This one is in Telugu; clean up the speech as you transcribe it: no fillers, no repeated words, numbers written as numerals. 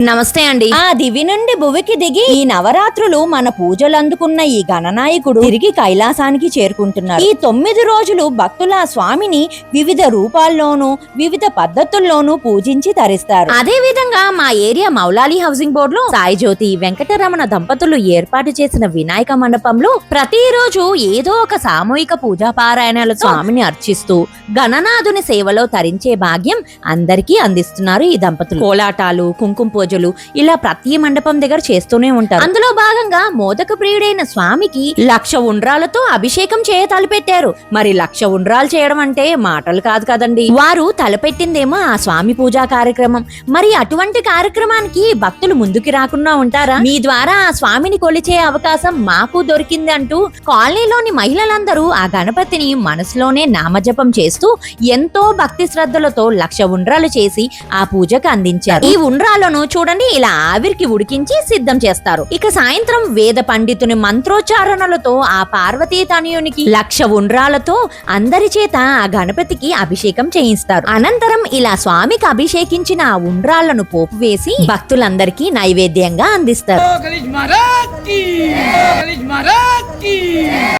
నమస్తే అండి. ఆ దివి నుండి భువికి దిగి ఈ నవరాత్రులు మన పూజలు అందుకున్న ఈ గణనాయకుడు తిరిగి కైలాసానికి చేరుకుంటున్నారు. ఈ 9 రోజులు భక్తుల స్వామిని వివిధ రూపాల్లోనూ వివిధ పద్ధతుల్లోనూ పూజించి తరిస్తారు. అదే విధంగా మా ఏరియా మౌలాలి హౌసింగ్ బోర్డు లో సాయి జ్యోతి వెంకటరమణ దంపతులు ఏర్పాటు చేసిన వినాయక మండపంలో ప్రతిరోజు ఏదో ఒక సామూహిక పూజా పారాయణాలతో స్వామిని అర్చిస్తూ గణనాథుని సేవలో తరించే భాగ్యం అందరికీ అందిస్తున్నారు ఈ దంపతులు. కోలాటాలు, కుంకుమ పూజలు ఇలా ప్రతి మండపం దగ్గర చేస్తూనే ఉంటారు. అందులో భాగంగా మోదక ప్రియుడైన స్వామికి 1,00,000 ఉండ్రాలతో అభిషేకం చేయ తలపెట్టారు. మరి 1,00,000 ఉండ్రాలు చేయడం అంటే మాటలు కాదు కదండి. వారు తలపెట్టిందేమో ఆ స్వామి పూజా కార్యక్రమం. మరి అటువంటి కార్యక్రమానికి భక్తులు ముందుకు రాకుండా ఉంటారా? మీ ద్వారా ఆ స్వామిని కొలిచే అవకాశం మాకు దొరికింది అంటూ కాలనీలోని మహిళలందరూ ఆ గణపతిని మనసులోనే నామజపం చేస్తూ ఎంతో భక్తి శ్రద్ధలతో 1,00,000 ఉండ్రాలు చేసి ఆ పూజకు అందించారు. ఈ ఉండ్రాలను చూడండి ఇలా ఆవిరికి ఉడికించి సిద్ధం చేస్తారు. ఇక సాయంత్రం వేద పండితుని మంత్రోచ్చారణలతో ఆ పార్వతీ తనయునికి 1,00,000 ఉండ్రాలతో అందరి చేత ఆ గణపతికి అభిషేకం చేయిస్తారు. అనంతరం ఇలా స్వామికి అభిషేకించిన ఆ ఉండ్రాలను పోపు వేసి భక్తులందరికీ నైవేద్యంగా అందిస్తారు.